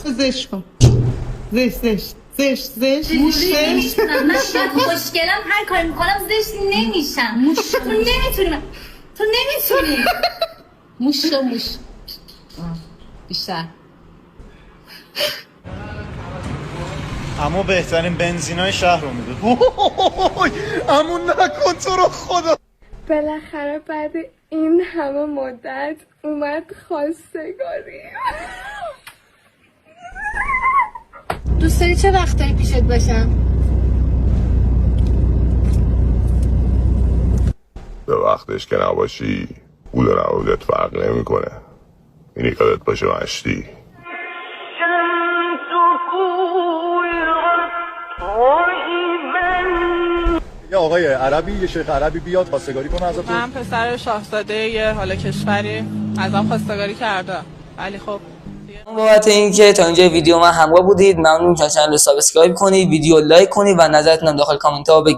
زشت کن. زشت موش زشت. من خوشگلم هر کاری میکنم زشت نمیشم. تو نمیتونی. موش بیشتر. اما بهترین بنزینای شهر رو میده. امون نکن تو رو خدا. بالاخره بعد این همه مدت اومد خواستگاری. دوست داری چه وقتایی پیشت باشم؟ به وقتش که نباشی بود و نبودت فرق نمیکنه. اینی یادت باشه مشتی. یه آقای عربی، یه شیخ عربی بیاد خواستگاری کنه ازتون. من پسر شاهزاده یه حال کشوری ازم خواستگاری کرده. ولی خب بابت اینکه تا اینجا ویدیو من همراه بودید ممنون که چنل رو سابسکرایب کنید، ویدیو لایک کنید و نظرتون هم داخل کامنت ها بگید.